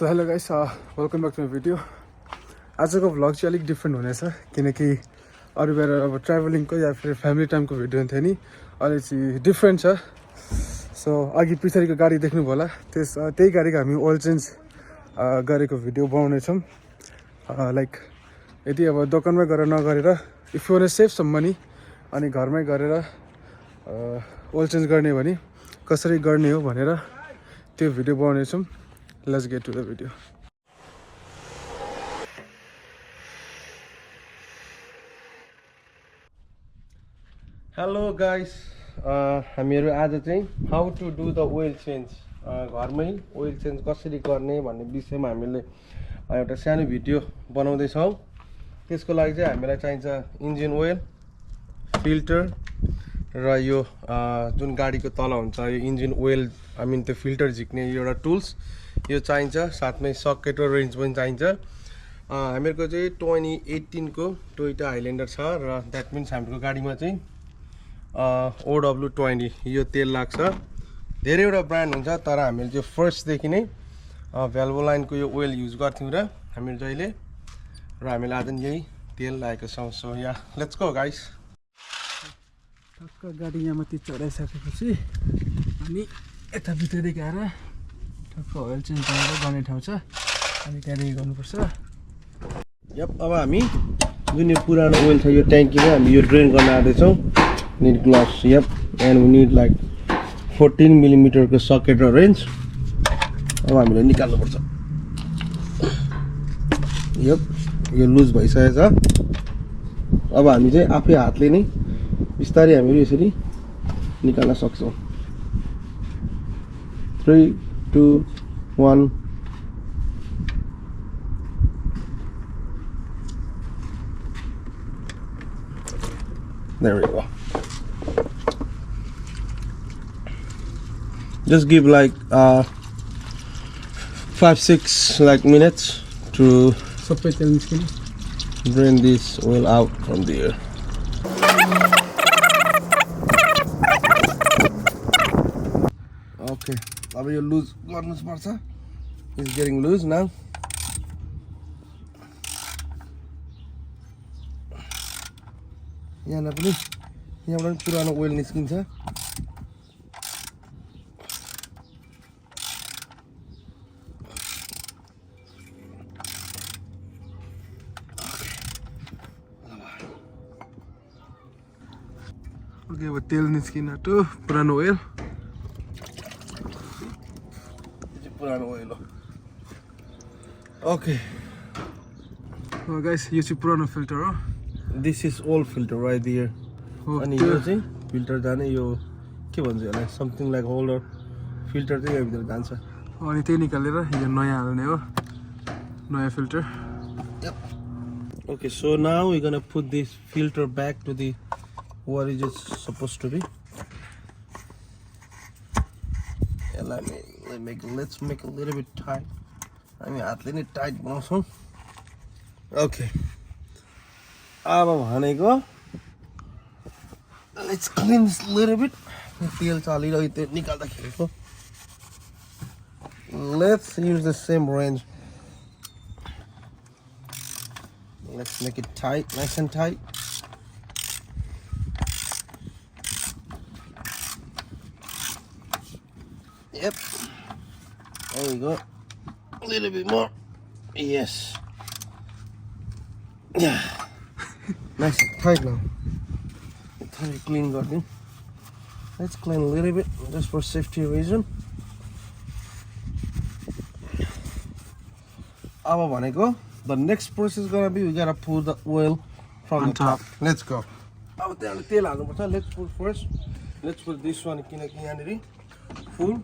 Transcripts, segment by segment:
So hello guys, welcome back to my video. आजको vlog चाहिँ अलिक डिफ्रेन्ट हुनेछ किनकि अरू बेला अब ट्राभलिङको या फिर फ्यामिली टाइमको भिडियो हुन्थ्यो नि, अहिले चाहिँ डिफ्रेन्ट छ। सो अघि पछाडिको गाडी देख्नुभयो होला, त्यही गाडीको हामी ओइल चेन्ज गरेको भिडियो बनाउनेछौँ। लाइक यदि अब दोकानमै गएर नगरेर if you want save some money अनि घरमै गरेर ओइल चेन्ज गर्ने भने कसरी गर्ने हो भनेर त्यो video बनाउनेछौँ। Let's get to the video. Hello guys, हामीहरू आज चाहिँ how to do the oil change, घरमै ओइल चेन्ज कसरी गर्ने भन्ने विषयमा हामीले एउटा सानो भिडियो बनाउँदैछौँ। त्यसको लागि चाहिँ हामीलाई चाहिन्छ इन्जिन ओइल, फिल्टर र यो जुन गाडीको तल हुन्छ यो इन्जिन ओइल त्यो फिल्टर झिक्ने एउटा टुल्स यो चाहिन्छ। साथमै सकेट र रेन्ज पनि चाहिन्छ। हामीहरूको चाहिँ 2018 को टोयोटा हाइल्यान्डर छ र द्याट मिन्स हाम्रो गाडीमा चाहिँ OW20 यो तेल लाग्छ। धेरैवटा ब्रान्ड हुन्छ तर हामीले चाहिँ फर्स्टदेखि नै भ्याल्भो लाइनको यो ओइल युज गर्थ्यौँ र हामीहरू जहिले र हामीले आज यही तेल लगाएको छौँ। So yeah let's go guys. टक्क गाडी यहाँ माथि चढाइसकेपछि अनि यता भित्रदेखि आएर टक्क ओइल चेन्ज गर्ने ठाउँ छ अनि त्यहाँदेखि गर्नुपर्छ। अब हामी जुन यो पुरानो ओइल छ यो ट्याङ्कीमा हामी यो ड्रेन गर्न आउँदैछौँ। Need gloves and we need like 14 मिलिमिटरको सकेट र रेन्ज। अब हामीले निकाल्नुपर्छ। यो लुज भइसकेको छ। अब हामी चाहिँ आफै हातले नै बिस्तारै हामीहरू यसरी निकाल्न सक्छौँ। 3, 2, 1 There we go. Just give like 5-6 like minutes to drain this oil out from there. Okay, now you loose. It's getting loose now. यहाँबाट पनि पुरानो ओइल निस्किन्छ। ओके, अब तेल निस्किन आँट्यो, पुरानो ओइल। पुरानो ओइल हो। ओके गाइस, यो चाहिँ पुरानो फिल्टर हो। This is old filter right there. अनि यो चाहिँ फिल्टर जाने यो के भन्छ यसलाई, समथिङ लाइक होल्डर फिल्टर चाहिँ यो भित्र जान्छ। अनि त्यही निकालेर यो नयाँ हाल्ने हो, नयाँ filter. Okay, so now we're gonna put this filter back to the what is it supposed to be. Yeah, let's make a little bit tight. I mean, हातले नै टाइट बनाउँछौँ। Okay. अब भनेको let's clean this a little bit. तेल चालिरहेको त्यो निकाल्दाखेरिको let's use the same range. Let's make it tight, nice and tight. Yep, there we go. A little bit more. Yes. Yeah. Nice and tight now. Very clean garden. Let's clean a little bit just for safety reason. अब भनेको the next process is gonna be we gotta pull the oil from the top. Let's go. अब त्यहाँले तेल हाल्नुपर्छ। Let's put first. Let's put this one किनकि यहाँनेरि full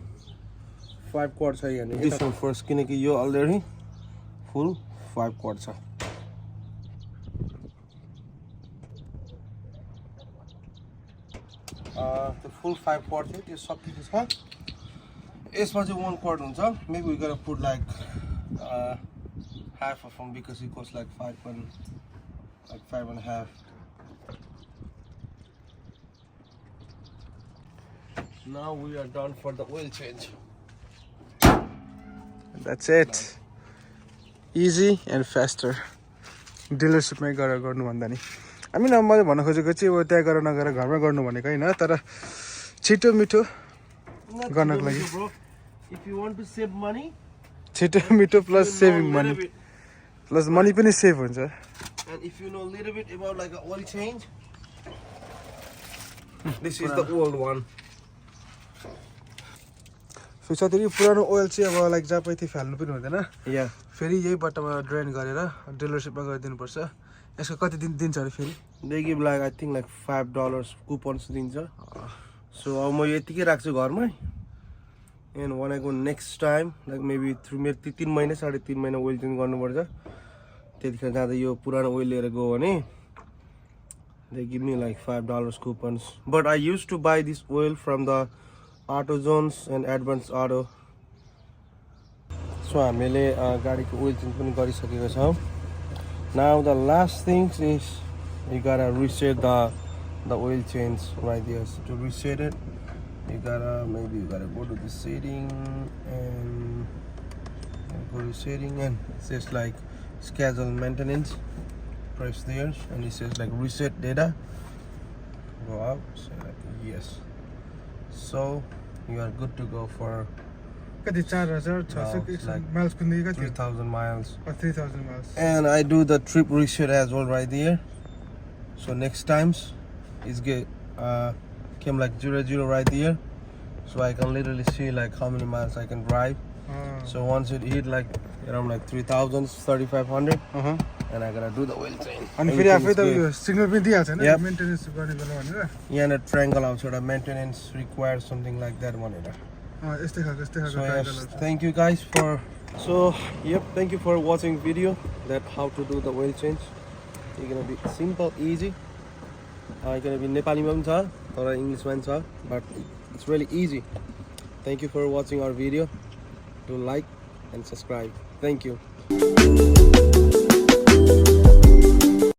5 quart छ यहाँनेरि। This one first किनकि यो already full 5 quart छ। The full 5 quart चाहिँ त्यो सकिएको छ। यसमा चाहिँ 1 quart हुन्छ। Maybe we gotta put like half of them because it costs like 5.5. Now we are done for the oil change. That's it. Easy and faster डिलरसिपमै गएर गर्नुभन्दा नि मैले भन्न खोजेको चाहिँ अब त्यहाँ गएर नगएर घरमै गर्नु भनेको होइन तर छिटो मिठो गर्नको लागि If you want to save money, छिटो मिठो plus saving money plus money पनि सेभ हुन्छ and if you know a little bit about like an oil change, this is the old one. So साथीहरु पुरानो ओइल चाहिँ अब like जहाँ पाइ त्यही फाल्नु पनि हुँदैन Yeah. फेरि यही बाटोमा ड्रेन गरेर डिलरसिपमा गरिदिनुपर्छ यसको कति दिन दिन्छ अरे फेरि They give like I think like $5 coupons दिन्छ so अब म यतिकै राख्छु घरमै and when I go next time like maybe through मेरो 3 महिना 3.5 महिना ओइल चेन्ज गर्नुपर्छ त्यतिखेर जाँदा यो पुरानो ओइल लिएर गयो भने they give me like $5 coupons but I used to buy this oil from the Auto Zones and Advance Auto so हामीले गाडीको ओइल चेन्ज पनि गरिसकेको छौं now the last things is you gotta reset the oil change right there so to reset it you gotta go to the setting and go to setting and it says like schedule maintenance press there and it says like reset data go up say like yes so you are good to go for कति 4600 miles कुन दिएको 3000 miles 3000 miles and I do the trip reset as well right there so next times it's get came like 00 right there so I can literally see like how many miles I can drive so once it hit like around like 3000 3500 and I gotta do the oil change अनि फेरि आफै त यो signal पनि दिइहाल्छ हैन Yep. Maintenance गर्ने बेला भनेर यहाँ triangle आउँछ एउटा maintenance requires something like that भनेर यस्तै खालको so yes, thank you guys for so yep thank you for watching video that how to do the oil change it's gonna be simple easy it's gonna be Nepali ma पनि छ तर English ma पनि छ but it's really easy thank you for watching our video do like and subscribe thank you